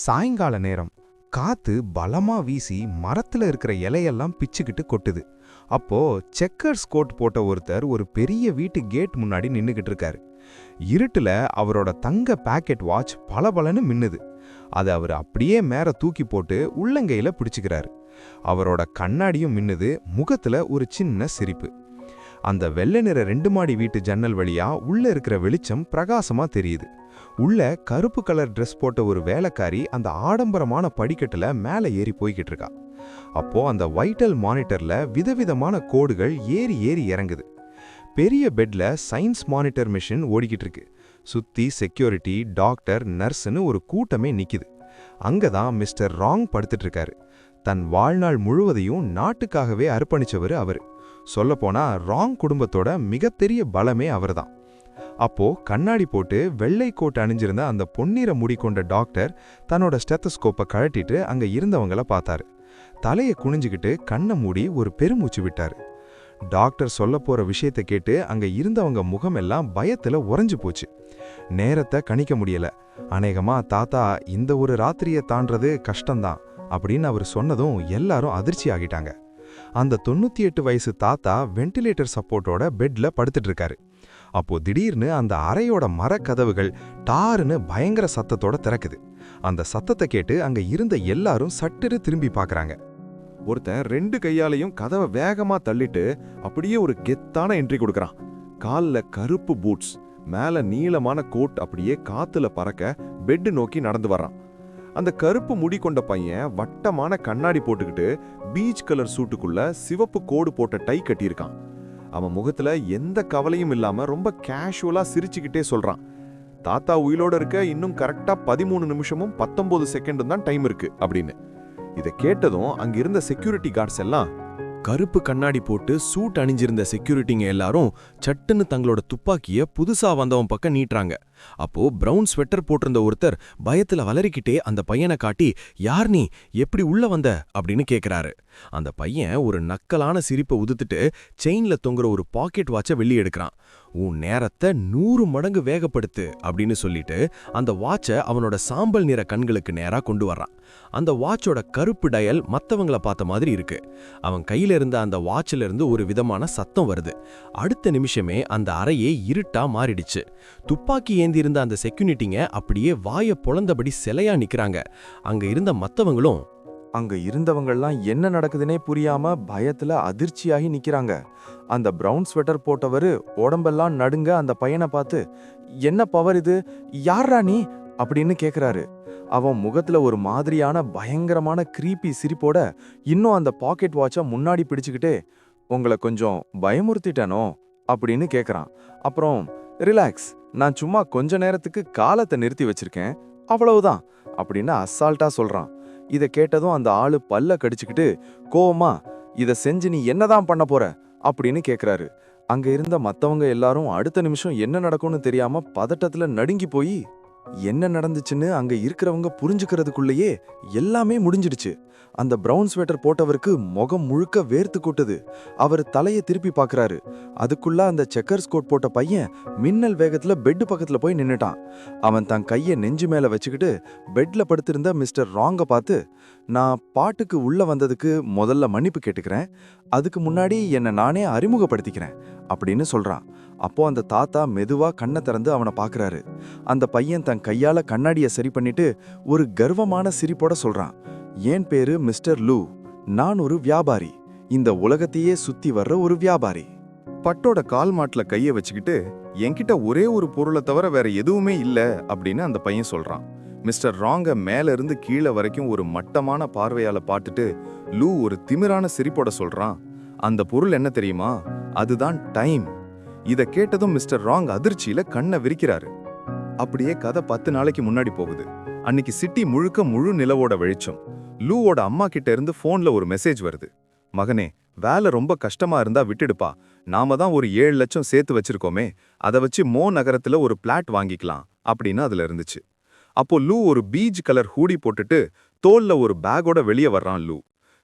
சாயங்கால நேரம் காத்து பலமா வீசி மரத்துல இருக்கிற இலையெல்லாம் பிச்சுக்கிட்டு கொட்டுது. அப்போ செக்கர்ஸ் கோட் போட்ட ஒருத்தர் ஒரு பெரிய வீட்டு கேட் முன்னாடி நின்னுகிட்டு இருக்காரு. இருட்டுல அவரோட தங்க பாக்கெட் வாட்ச் பளபளன்னு மின்னுது. அதை அவர் அப்படியே மேல தூக்கி போட்டு உள்ளங்கையில பிடிச்சுக்கிறாரு. அவரோட கண்ணாடியும் மின்னுது, முகத்துல ஒரு சின்ன சிரிப்பு. அந்த வெள்ளை நிற 2 மாடி வீட்டு ஜன்னல் வழியா உள்ள இருக்கிற வெளிச்சம் பிரகாசமா தெரியுது. உள்ள கருப்பு கலர் ட்ரெஸ் போட்ட ஒரு வேலைக்காரி அந்த ஆடம்பரமான படிக்கட்டுல மேல ஏறி போய்கிட்டு இருக்கா. அப்போ அந்த வைட்டல் மானிட்டர்ல விதவிதமான கோடுகள் ஏறி ஏறி இறங்குது. பெரிய பெட்ல சயின்ஸ் மானிட்டர் மிஷின் ஓடிக்கிட்டு இருக்கு. சுத்தி செக்யூரிட்டி, டாக்டர், நர்ஸ்னு ஒரு கூட்டமே நிக்குது. அங்கதான் மிஸ்டர் ராங் படுத்துட்டு இருக்காரு. தன் வாழ்நாள் முழுவதையும் நாட்டுக்காகவே அர்ப்பணிச்சவர் அவரு. சொல்லப்போனா ராங் குடும்பத்தோட மிகப்பெரிய பலமே அவர்தான். அப்போ கண்ணாடி போட்டு வெள்ளை கோட் அணிஞ்சிருந்த அந்த பொன்னிற முடி கொண்ட டாக்டர் தன்னோட ஸ்டெத்தஸ்கோப்பை கழட்டிட்டு அங்க இருந்தவங்கள பார்த்தாரு. தலையை குனிஞ்சுக்கிட்டு கண்ணை மூடி ஒரு பெருமூச்சு விட்டாரு. டாக்டர் சொல்ல போற விஷயத்தை கேட்டு அங்க இருந்தவங்க முகமெல்லாம் பயத்துல உறைஞ்சு போச்சு. நேரத்தை கணிக்க முடியல. அநேகமா தாத்தா இந்த ஒரு ராத்திரியை தாண்டது கஷ்டம்தான் அப்படின்னு அவர் சொன்னதும் எல்லாரும் அதிர்ச்சி ஆகிட்டாங்க. அந்த 98 வயசு தாத்தா வென்டிலேட்டர் சப்போர்ட்டோட பெட்ல படுத்துட்டு இருக்காரு. அப்போ திடீர்னு அந்த அறையோட மரக்கதவுகள் டாருன்னு பயங்கர சத்தத்தோட திறக்குது. அந்த சத்தத்தை கேட்டு அங்க இருந்த எல்லாரும் சட்டுன்னு திரும்பி பார்க்கறாங்க. ஒருத்தன் 2 கையாலையும் கதவை வேகமா தள்ளிட்டு அப்படியே ஒரு கெத்தான என்ட்ரி கொடுக்கறான். கால்ல கருப்பு பூட்ஸ், மேல நீளமான கோட் அப்படியே காத்துல பறக்க பெட் நோக்கி நடந்து வர்றான். அந்த கருப்பு முடி கொண்ட பையன் வட்டமான கண்ணாடி போட்டுக்கிட்டு பீச் கலர் சூட்டுக்குள்ள சிவப்பு கோடு போட்ட டை கட்டியிருக்கான். அவன் முகத்துல எந்த கவலையும் இல்லாம ரொம்ப கேஷுவலா சிரிச்சுக்கிட்டே சொல்றான், தாத்தா உயிரோட இருக்க இன்னும் கரெக்டா 13 நிமிஷமும் 19 செகண்டும் தான் டைம் இருக்கு அப்படின்னு. இதை கேட்டதும் அங்க இருந்த செக்யூரிட்டி கார்ட்ஸ் எல்லாம், கருப்பு கண்ணாடி போட்டு சூட் அணிஞ்சிருந்த செக்யூரிட்டிங்க எல்லாரும் சட்டுன்னு தங்களோட துப்பாக்கிய புதுசா வந்தவன் பக்கம் நீட்டுறாங்க. அப்போ பிரவுன் ஸ்வெட்டர் போட்டிருந்த ஒருத்தர் பயத்துல வளரிக்கிட்டே அந்த பையனை காட்டி, யார் நீ, எப்படி உள்ள வந்த அப்படின்னு கேக்குறாரு. அந்த பையன் ஒரு நக்கலான சிரிப்பை உதுத்துட்டு செயின்ல தொங்குற ஒரு பாக்கெட் வாட்சை வெளியே எடுக்கிறான். உன் நேரத்தை 100 மடங்கு வேகப்படுத்து அப்படின்னு சொல்லிட்டு அந்த வாட்சை அவனோட சாம்பல் நிற கண்களுக்கு நேரா கொண்டு வர்றான். அந்த வாட்சோட கருப்பு டயல் மத்தவங்கள பார்த்த மாதிரி இருக்கு. அவன் கையில இருந்த அந்த வாட்சில இருந்து ஒரு விதமான சத்தம் வருது. அடுத்த நிமிஷமே அந்த அறையே இருட்டா மாறிடுச்சு. துப்பாக்கி ஏந்தி இருந்த அந்த செக்யூரிட்டிங்க அப்படியே வாயை பொளந்தபடி சிலையா நிக்கிறாங்க. அங்க இருந்த மத்தவங்களும் அங்க இருந்தவங்கெல்லாம் என்ன நடக்குதுன்னே புரியாம பயத்துல அதிர்ச்சியாகி நிக்கிறாங்க. அந்த பிரவுன் ஸ்வெட்டர் போட்டவரு உடம்பெல்லாம் நடுங்க அந்த பையனை பார்த்து, என்ன பவர் இது, யாரா நீ அப்படின்னு கேக்குறாரு. அவன் முகத்துல ஒரு மாதிரியான பயங்கரமான கிரீப்பி சிரிப்போட இன்னும் அந்த பாக்கெட் வாட்சை முன்னாடி பிடிச்சுக்கிட்டே, உங்களை கொஞ்சம் பயமுறுத்திட்டனோ அப்படின்னு கேக்குறான். அப்புறம், ரிலாக்ஸ், நான் சும்மா கொஞ்ச நேரத்துக்கு காலத்தை நிறுத்தி வச்சிருக்கேன், அவ்வளவுதான் அப்படின்னு அசால்ட்டா சொல்றான். இதை கேட்டதும் அந்த ஆளு பல்ல கடிச்சுக்கிட்டு கோவமா, இதை செஞ்சு நீ என்னதான் பண்ண போற அப்படின்னு கேக்குறாரு. அங்க இருந்த மத்தவங்க எல்லாரும் அடுத்த நிமிஷம் என்ன நடக்கும்னு தெரியாம பதட்டத்துல நடுங்கி போய், என்ன நடந்துச்சுன்னு அங்க இருக்கிறவங்க புரிஞ்சுக்கிறதுக்குள்ளேயே எல்லாமே முடிஞ்சிடுச்சு. அந்த பிரவுன் ஸ்வெட்டர் போட்டவருக்கு முகம் முழுக்க வேர்த்து கொட்டுது. அவர் தலையை திருப்பி பார்க்கறாரு. அதுக்குள்ள அந்த செக்கர்ஸ் கோட் போட்ட பையன் மின்னல் வேகத்துல பெட் பக்கத்துல போய் நின்னுட்டான். அவன் தன் கையை நெஞ்சு மேல வச்சுக்கிட்டு பெட்ல படுத்திருந்த மிஸ்டர் ராங்க பார்த்து, நான் பாட்டுக்கு உள்ள வந்ததுக்கு முதல்ல மன்னிப்பு கேட்டுக்கிறேன், அதுக்கு முன்னாடி என்னை நானே அறிமுகப்படுத்திக்கிறேன் அப்படின்னு சொல்றான். அப்போ அந்த தாத்தா மெதுவா கண்ணை திறந்து அவனை பார்க்கறாரு. அந்த பையன் தன் கையால கண்ணாடியை சரி பண்ணிட்டு ஒரு கர்வமான சிரிப்போட சொல்றான், என் பேரு மிஸ்டர் லூ, நான் ஒரு வியாபாரி, இந்த உலகத்தையே சுத்தி வர்ற ஒரு வியாபாரி. பட்டோட கால் மாட்டுல கைய வச்சுக்கிட்டு, என்கிட்ட ஒரே ஒரு பொருளை தவிர வேற எதுவுமே இல்ல அப்படின்னு அந்த பையன் சொல்றான். மிஸ்டர் ராங்க மேல இருந்து கீழே வரைக்கும் ஒரு மட்டமான பார்வையால பார்த்துட்டு லூ ஒரு திமிரான சிரிப்போட சொல்றான், அந்த பொருள் என்ன தெரியுமா, அதுதான் டைம். இதை கேட்டதும் மிஸ்டர் ராங் அதிர்ச்சியில கண்ணை விரிக்கிறாரு. அப்படியே கதை 10 நாளைக்கு முன்னாடி போகுது. அன்னைக்கு சிட்டி முழுக்க முழு நிலவோட வெளிச்சம். லூவோட அம்மா கிட்ட இருந்து போன்ல ஒரு மெசேஜ் வருது, மகனே, வேலை ரொம்ப கஷ்டமா இருந்தா விட்டுடுப்பா, நாம தான் ஒரு 7 லட்சம் சேர்த்து வச்சிருக்கோமே, அதை வச்சு மோ நகரத்துல ஒரு பிளாட் வாங்கிக்கலாம் அப்படின்னு அதுல இருந்துச்சு. அப்போ லூ ஒரு பீச் கலர் ஹூடி போட்டுட்டு தோல்ல ஒரு பேக்கோட வெளியே வர்றான். லூ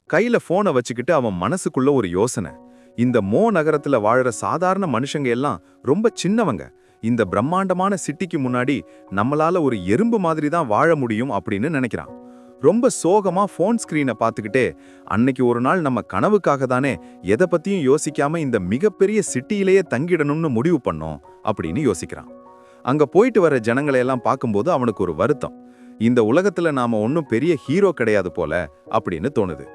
கையில போனை வச்சுக்கிட்டு அவன் மனசுக்குள்ள ஒரு யோசனை, இந்த மோ நகரத்துல வாழற சாதாரண மனுஷங்க எல்லாம் ரொம்ப சின்னவங்க, இந்த பிரம்மாண்டமான சிட்டிக்கு முன்னாடி நம்மளால ஒரு எறும்பு மாதிரி தான் வாழ முடியும் அப்படின்னு நினைக்கிறான். ரொம்ப சோகமா ஃபோன் ஸ்கிரீனை பார்த்துக்கிட்டே, அன்னைக்கு ஒரு நாள் நம்ம கனவுக்காக தானே எதை பத்தியும் யோசிக்காம இந்த மிகப்பெரிய சிட்டியிலேயே தங்கிடணும்னு முடிவு பண்ணோம் அப்படின்னு யோசிக்கிறான். அங்க போயிட்டு வர ஜனங்களையெல்லாம் பார்க்கும்போது அவனுக்கு ஒரு வருத்தம். இந்த உலகத்துல நாம ஒன்னும் பெரிய ஹீரோ கிடையாது போல அப்படின்னு தோணுது.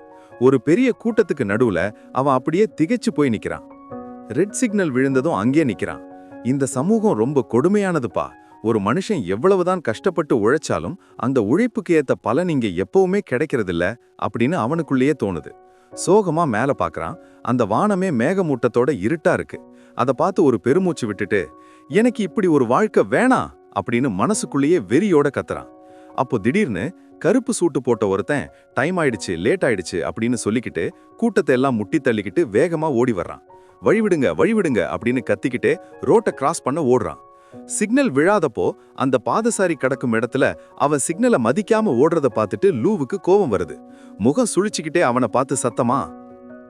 ஒரு பெரிய கூட்டத்துக்கு நடுவுல அவன் அப்படியே திகைச்சு போய் நிக்கிறான். ரெட் சிக்னல் விழுந்ததும் அங்கே நிக்கிறான். இந்த சமூகம் ரொம்ப கொடுமையானதுப்பா. ஒரு மனுஷன் எவ்வளவுதான் கஷ்டப்பட்டு உழைச்சாலும் அந்த உழைப்புக்கு ஏத்த பலன் இங்க எப்பவுமே கிடைக்கிறதில்ல அப்படின்னு அவனுக்குள்ளேயே தோணுது. சோகமா மேல பாக்குறான். அந்த வானமே மேகமூட்டத்தோட இருட்டா இருக்கு. அதை பார்த்து ஒரு பெருமூச்சு விட்டுட்டு, எனக்கு இப்படி ஒரு வாழ்க்கை வேணாம் அப்படின்னு மனசுக்குள்ளேயே வெறியோட கத்துறான். அப்போ திடீர்னு கருப்பு சூட்டு போட்ட ஒருத்தன் டைம் ஆயிடுச்சு, லேட் ஆயிடுச்சு அப்படின்னு சொல்லிக்கிட்டு கூட்டத்தை எல்லாம் முட்டி தள்ளிக்கிட்டு வேகமா ஓடி வர்றான். வழிவிடுங்க வழிவிடுங்க அப்படின்னு கத்திக்கிட்டே ரோட்டை கிராஸ் பண்ண ஓடுறான். சிக்னல் விழாதப்போ அந்த பாதசாரி கடக்கும் இடத்துல அவன் சிக்னலை மதிக்காம ஓடுறத பார்த்துட்டு லூவுக்கு கோபம் வருது. முகம் சுழிச்சுக்கிட்டே அவனை பார்த்து சத்தமா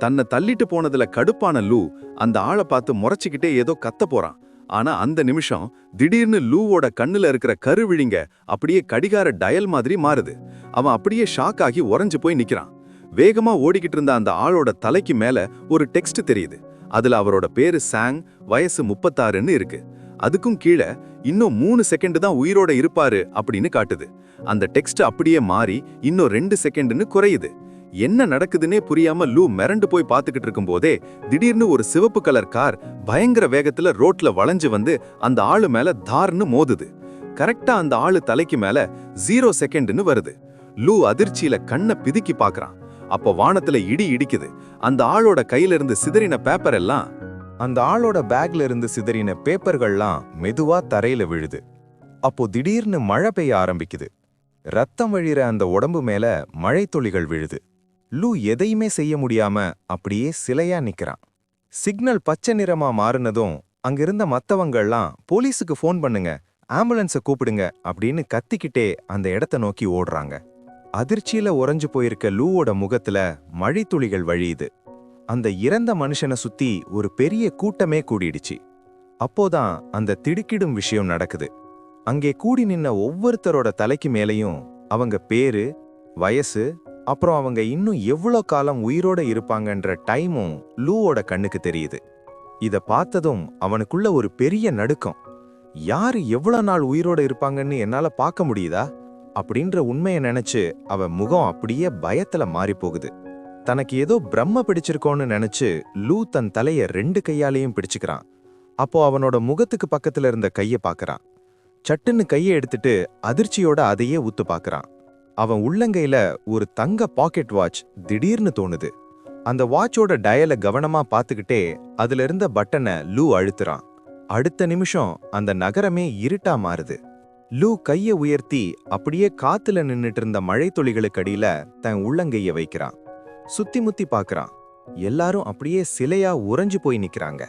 தன்னை தள்ளிட்டு போனதுல கடுப்பான லூ அந்த ஆளை பார்த்து முறைச்சிக்கிட்டே ஏதோ கத்த போறான். ஆனா அந்த நிமிஷம் திடீர்னு லூவோட கண்ணுல இருக்கிற கருவிழிங்க அப்படியே கடிகார டயல் மாதிரி மாறுது. அவன் அப்படியே ஷாக் ஆகி உறைஞ்சு போய் நிக்கிறான். வேகமா ஓடிக்கிட்டு இருந்த அந்த ஆளோட தலைக்கு மேல ஒரு டெக்ஸ்ட் தெரியுது. அதுல அவரோட பேரு சாங், வயசு 36ன்னு இருக்கு. அதுக்கும் கீழே இன்னும் 3 செகண்ட் தான் உயிரோட இருப்பாரு அப்படின்னு காட்டுது. அந்த டெக்ஸ்ட் அப்படியே மாறி இன்னும் 2 செகண்ட்னு குறையுது. என்ன நடக்குதுன்னே புரியாம லூ மிரண்டு போய் பார்த்துக்கிட்டு இருக்கும் போதே திடீர்னு ஒரு சிவப்பு கலர் கார் பயங்கர வேகத்துல ரோட்ல வளைஞ்சு வந்து அந்த ஆளு மேல தார்னு மோதுது. கரெக்டா அந்த ஆளு தலைக்கு மேல 0 செகண்ட்னு வருது. லூ அதிர்ச்சியில கண்ணை பிதுக்கி பார்க்கறான். அப்போ வானத்துல இடி இடிக்குது. அந்த ஆளோட கையில இருந்து சிதறின பேப்பர் எல்லாம் அந்த ஆளோட பேக்ல இருந்து சிதறின பேப்பர்கள்லாம் மெதுவா தரையில விழுது. அப்போ திடீர்னு மழை பெய்ய ஆரம்பிக்குது. ரத்தம் வழிற அந்த உடம்பு மேல மழை துளிகள் விழுது. லூ எதையுமே செய்ய முடியாம அப்படியே சிலையா நிக்கிறான். சிக்னல் பச்சை நிறமா மாறினதும் அங்கிருந்த மத்தவங்கள்லாம் போலீஸுக்கு ஃபோன் பண்ணுங்க, ஆம்புலன்ஸை கூப்பிடுங்க அப்படின்னு கத்திக்கிட்டே அந்த இடத்த நோக்கி ஓடுறாங்க. அதிர்ச்சியில உறைஞ்சு போயிருக்க லூவோட முகத்துல மழை துளிகள் வழியுது. அந்த இறந்த மனுஷனை சுத்தி ஒரு பெரிய கூட்டமே கூடிடுச்சு. அப்போதான் அந்த திடுக்கிடும் விஷயம் நடக்குது. அங்கே கூடி நின்ன ஒவ்வொருத்தரோட தலைக்கு மேலையும் அவங்க பேரு, வயசு, அப்புறம் அவங்க இன்னும் எவ்வளோ காலம் உயிரோட இருப்பாங்கன்ற டைமும் லூவோட கண்ணுக்கு தெரியுது. இத பார்த்ததும் அவனுக்குள்ள ஒரு பெரிய நடுக்கம். யாரு எவ்வளவு நாள் உயிரோட இருப்பாங்கன்னு என்னால பார்க்க முடியுதா அப்படின்ற உண்மையை நினைச்சு அவன் முகம் அப்படியே பயத்துல மாறி போகுது. தனக்கு ஏதோ பிரம்ம பிடிச்சிருக்கோன்னு நினைச்சு லூ தன் தலைய 2 கையாலையும் பிடிச்சுக்கிறான். அப்போ அவனோட முகத்துக்கு பக்கத்துல இருந்த கைய பாக்குறான். சட்டுன்னு கையை எடுத்துட்டு அதிர்ச்சியோட அதையே உத்து பாக்குறான். அவன் உள்ளங்கையில ஒரு தங்க பாக்கெட் வாட்ச் திடீர்னு தோணுது. அந்த வாட்சோட டயலை கவனமா பார்த்துக்கிட்டே அதுல இருந்த பட்டனை லூ அழுத்துறான். அடுத்த நிமிஷம் அந்த நகரமே இருட்டா மாறுது. லூ கைய உயர்த்தி அப்படியே காத்துல நின்னுட்டு இருந்த மழை துளிகளுக்கு அடியில தன் உள்ளங்கைய வைக்கிறான். சுத்தி முத்தி பாக்குறான். எல்லாரும் அப்படியே சிலையா உறைஞ்சு போய் நிக்கிறாங்க.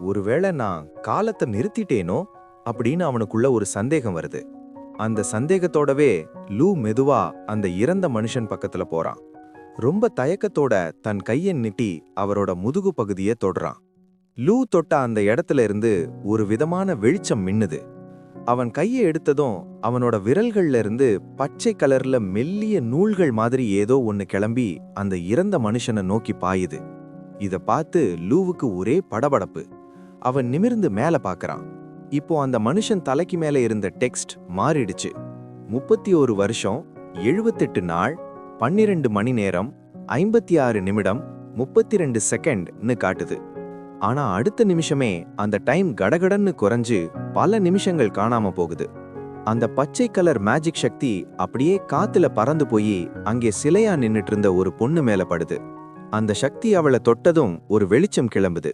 ஒருவேளை நான் காலத்தை நிறுத்திட்டேனோ அப்படின்னு அவனுக்குள்ள ஒரு சந்தேகம் வருது. அந்த சந்தேகத்தோடவே லூ மெதுவா அந்த இறந்த மனுஷன் பக்கத்துல போறான். ரொம்ப தயக்கத்தோட தன் கையை நீட்டி அவரோட முதுகு பகுதியை தொடுறான். லூ தொட்ட அந்த இடத்துல இருந்து ஒரு விதமான வெளிச்சம் மின்னுது. அவன் கையை எடுத்ததும் அவனோட விரல்கள்ல இருந்து பச்சை கலர்ல மெல்லிய நூல்கள் மாதிரி ஏதோ ஒன்னு கிளம்பி அந்த இறந்த மனுஷனை நோக்கி பாயுது. இத பார்த்து லூவுக்கு ஒரே படபடப்பு. அவன் நிமிர்ந்து மேல பாக்குறான். இப்போ அந்த மனுஷன் தலைக்கு மேல இருந்த டெக்ஸ்ட் மாறிடுச்சு. 31 வருஷம், 78 நாள், 12 மணி நேரம், 56 நிமிடம், 32 செகண்ட்னு காட்டுது. ஆனா அடுத்த நிமிஷமே அந்த டைம் கடகடன்னு குறைஞ்சு பல நிமிஷங்கள் காணாம போகுது. அந்த பச்சை கலர் மேஜிக் சக்தி அப்படியே காத்துல பறந்து போய் அங்கே சிலையா நின்னுட்டு இருந்த ஒரு பொண்ணு மேல படுது. அந்த சக்தி அவளை தொட்டதும் ஒரு வெளிச்சம் கிளம்புது.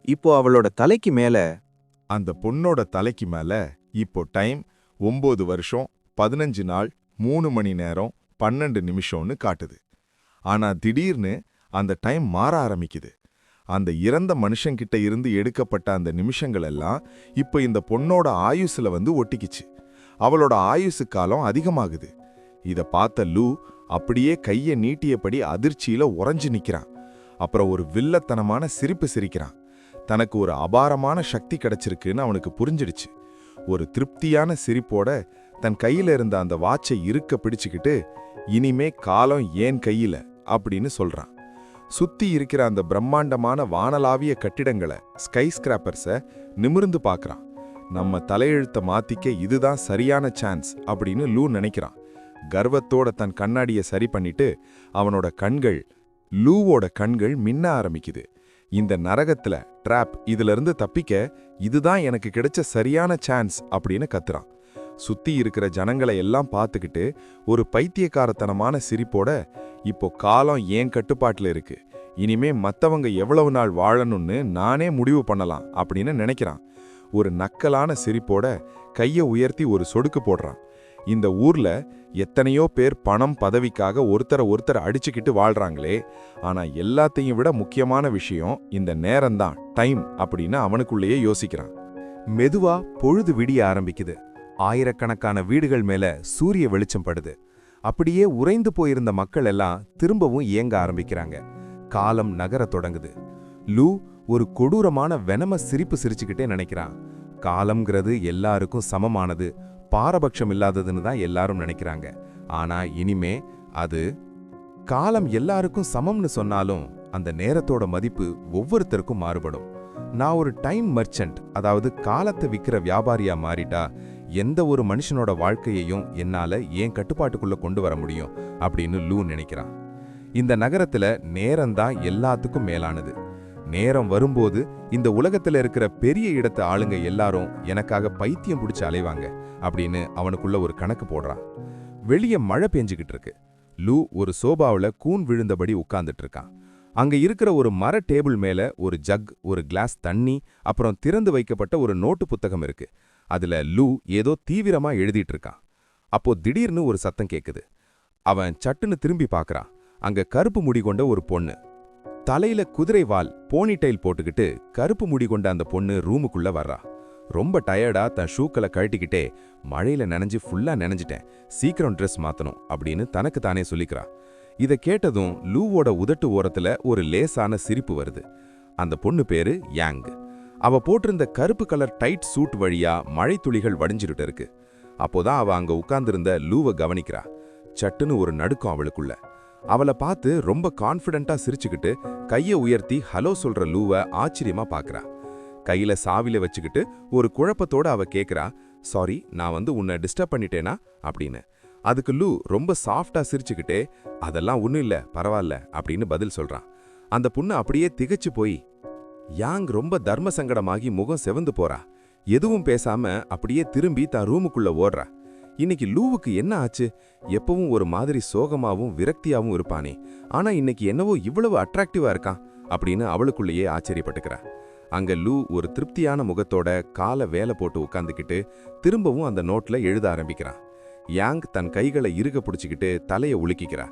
இப்போ அவளோட தலைக்கு மேல அந்த பொண்ணோட தலைக்கு மேல இப்போ டைம் 9 வருஷம், 15 நாள், 3 மணி நேரம், 12 நிமிஷம்னு காட்டுது. ஆனா திடீர்னு அந்த டைம் மாற ஆரம்பிக்குது. அந்த இறந்த மனுஷங்கிட்ட இருந்து எடுக்கப்பட்ட அந்த நிமிஷங்கள் எல்லாம் இப்ப இந்த பொண்ணோட ஆயுசுல வந்து ஒட்டிக்கிச்சு. அவளோட ஆயுசு காலம் அதிகமாகுது. இத பார்த்த லூ அப்படியே கைய நீட்டியபடி அதிர்ச்சியில உறைஞ்சு நிக்கிறான். அப்புறம் ஒரு வில்லத்தனமான சிரிப்பு சிரிக்கிறான். தனக்கு ஒரு அபாரமான சக்தி கிடைச்சிருக்குன்னு அவனுக்கு புரிஞ்சிடுச்சு. ஒரு திருப்தியான சிரிப்போட தன் கையில இருந்த அந்த வாட்சை இருக்க பிடிச்சுக்கிட்டு, இனிமே காலம் ஏன் கையில அப்படின்னு சொல்றான். சுத்தி இருக்கிற அந்த பிரம்மாண்டமான வானளாவிய கட்டிடங்களை, ஸ்கை ஸ்கிராப்பர்ஸை நிமிர்ந்து பார்க்கறான். நம்ம தலையெழுத்த மாத்திக்க இதுதான் சரியான சான்ஸ் அப்படின்னு லூ நினைக்கிறான். கர்வத்தோட தன் கண்ணாடியை சரி பண்ணிட்டு லூவோட கண்கள் மின்ன ஆரம்பிக்குது. இந்த நரகத்துல ட்ராப், இதிலிருந்து தப்பிக்க இதுதான் எனக்கு கிடைச்ச சரியான சான்ஸ் அப்படின்னு கத்துறான். சுத்தி இருக்கிற ஜனங்களை எல்லாம் பார்த்துக்கிட்டு ஒரு பைத்தியக்காரத்தனமான சிரிப்போட, இப்போ காலம் ஏன் கட்டுப்பாட்டுல இருக்கு, இனிமே மத்தவங்க எவ்வளவு நாள் வாழணும்னு நானே முடிவு பண்ணலாம் அப்படின்னு நினைக்கிறான். ஒரு நக்கலான சிரிப்போட கையை உயர்த்தி ஒரு சொடுக்கு போடுறான். இந்த ஊர்ல எத்தனையோ பேர் பணம் பதவிக்காக ஒருத்தரை அடிச்சுக்கிட்டு வாழ்றாங்களே, ஆனா எல்லாத்தையும் விட முக்கியமான விஷயம் இந்த நேரம்தான், டைம் அப்படின்னு அவனுக்குள்ளேயே யோசிக்கிறான். மெதுவா பொழுது விடிய ஆரம்பிக்குது. ஆயிரக்கணக்கான வீடுகள் மேல சூரிய வெளிச்சம் படுது. அப்படியே உறைந்து போயிருந்த மக்கள் எல்லாம் திரும்பவும் இயங்க ஆரம்பிக்கிறாங்க. காலம் நகரத் தொடங்குது. லூ ஒரு கொடூரமான வெனம சிரிப்பு சிரிச்சுக்கிட்டே நினைக்கிறான். காலம்ங்கிறது எல்லாருக்கும் சமமானது, பாரபட்சம் இல்லாததுன்னு தான் எல்லாரும் நினைக்கிறாங்க. ஆனா இனிமே அது காலம் எல்லாருக்கும் சமம்னு சொன்னாலும் அந்த நேரத்தோட மதிப்பு ஒவ்வொருத்தருக்கும் மாறுபடும். நான் ஒரு டைம் மர்ச்சன்ட், அதாவது காலத்தை விற்கிற வியாபாரியா மாறிட்டா எந்த ஒரு மனுஷனோட வாழ்க்கையையும் என்னால ஏன் கட்டுப்பாட்டுக்குள்ள கொண்டு வர முடியும் அப்படின்னு லூ நினைக்கிறான். இந்த நகரத்துல நேரம்தான் எல்லாத்துக்கும் மேலானது. நேரம் வரும்போது இந்த உலகத்துல இருக்கிற பெரிய இடத்து ஆளுங்க எல்லாரும் எனக்காக பைத்தியம் பிடிச்சு அலைவாங்க அப்படின்னு அவனுக்குள்ள ஒரு கணக்கு போடுறான். வெளிய மழை பெஞ்சுக்கிட்டு இருக்கு. லூ ஒரு சோபாவுல கூன் விழுந்தபடி உட்கார்ந்துட்டு இருக்கான். அங்க இருக்கிற ஒரு மர டேபிள் மேல ஒரு ஜக், ஒரு கிளாஸ் தண்ணி, அப்புறம் திறந்து வைக்கப்பட்ட ஒரு நோட்டு புத்தகம் இருக்கு. அதுல லூ ஏதோ தீவிரமா எழுதிட்டு இருக்கான். அப்போ திடீர்னு ஒரு சத்தம் கேக்குது. அவன் சட்டுன்னு திரும்பி பார்க்கறான். அங்க கருப்பு முடி கொண்ட ஒரு பொண்ணு, தலையில குதிரை வால் போனிடைல் போட்டுக்கிட்டு கருப்பு முடி கொண்ட அந்த பொண்ணு ரூமுக்குள்ள வர்றா. ரொம்ப டயர்டா தன் ஷூக்களை கழட்டிக்கிட்டே, மழையில நனைஞ்சு ஃபுல்லா நனைஞ்சிட்டேன், சீக்கிரம் ட்ரெஸ் மாத்தணும் அப்படின்னு தனக்கு தானே சொல்லிக்கிறா. இதை கேட்டதும் லூவோட உதட்டு ஓரத்துல ஒரு லேசான சிரிப்பு வருது. அந்த பொண்ணு பேரு யாங். அவ போட்டிருந்த கருப்பு கலர் டைட் சூட் வழியா மழை துளிகள் வடிஞ்சிட்டு இருக்கு. அப்போதான் அவ அங்க உட்கார்ந்திருந்த லூவை கவனிக்கிறா. சட்டுன்னு ஒரு நடுக்கம் அவளுக்குள்ள. அவளை பார்த்து ரொம்ப கான்ஃபிடென்ட்டா சிரிச்சுக்கிட்டு கையை உயர்த்தி ஹலோ சொல்ற லூவை ஆச்சரியமா பார்க்கறா. கையில சாவில வச்சுக்கிட்டு ஒரு குழப்பத்தோட அவ கேக்குறா, சாரி, நான் உன்னை டிஸ்டர்ப் பண்ணிட்டேனா அப்படின்னு. அதுக்கு லூ ரொம்ப சாஃப்டா சிரிச்சுக்கிட்டே, அதெல்லாம் ஒன்றும் இல்லை, பரவாயில்ல அப்படின்னு பதில் சொல்றான். அந்த பொண்ணு அப்படியே திகைச்சு போய், யாங் ரொம்ப தர்ம சங்கடமாகி முகம் செவந்து போறா. எதுவும் பேசாம அப்படியே திரும்பி தான் ரூமுக்குள்ள ஓடுறா. இன்னைக்கு லூவுக்கு என்ன ஆச்சு? எப்பவும் ஒரு மாதிரி சோகமாவும் விரக்தியாவும் இருப்பானே, ஆனா இன்னைக்கு என்னவோ இவ்வளவு அட்ராக்டிவா இருக்கான் அப்படின்னு அவளுக்குள்ளேயே ஆச்சரியப்பட்டுக்கிறா. அங்க லூ ஒரு திருப்தியான முகத்தோட காலை வேலை போட்டு உட்காந்துக்கிட்டு திரும்பவும் அந்த நோட்ல எழுத ஆரம்பிக்கிறான். யாங் தன் கைகளை இறுக பிடிச்சிக்கிட்டு தலையை உலுக்கிக்கிறா.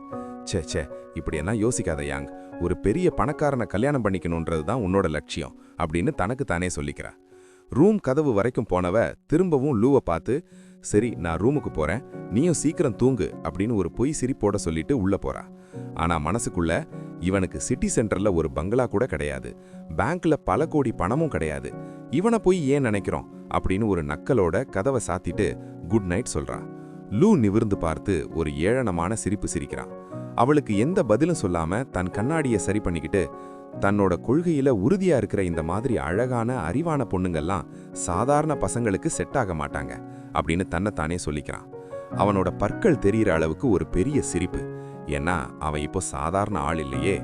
ச்சே, இப்படியெல்லாம் யோசிக்காத யாங், ஒரு பெரிய பணக்காரனை கல்யாணம் பண்ணிக்கணுன்றது தான் உன்னோட லட்சியம் அப்படின்னு தனக்கு தானே சொல்லிக்கிறா. ரூம் கதவு வரைக்கும் போனவ திரும்பவும் லூவை பார்த்து, சரி நான் ரூமுக்கு போறேன், நீயும் சீக்கிரம் தூங்கு அப்படின்னு ஒரு பொய் சிரிப்போட சொல்லிட்டு உள்ள போறா. ஆனா மனசுக்குள்ள, இவனுக்கு சிட்டி சென்டர்ல ஒரு பங்களா கூட கிடையாது, பேங்க்ல பல கோடி பணமும் கிடையாது, இவனை போய் ஏன் நினைக்கிறோம் அப்படின்னு ஒரு நக்கலோட கதவை சாத்திட்டு குட் நைட் சொல்றா. லூ நிவிர்ந்து பார்த்து ஒரு ஏளனமான சிரிப்பு சிரிக்கிறான். அவளுக்கு எந்த பதிலும் சொல்லாம தன் கண்ணாடியை சரி பண்ணிக்கிட்டு, தன்னோட கொள்கையில உறுதியா இருக்கிற இந்த மாதிரி அழகான அறிவான பொண்ணுங்கள்லாம் சாதாரண பசங்களுக்கு செட் ஆக மாட்டாங்க அப்படின்னு தன்னைத்தானே சொல்லிக்கிறான். அவனோட பற்கள் தெரிகிற அளவுக்கு ஒரு பெரிய சிரிப்பு. ஏன்னா அவன் இப்போ சாதாரண ஆள் இல்லையே.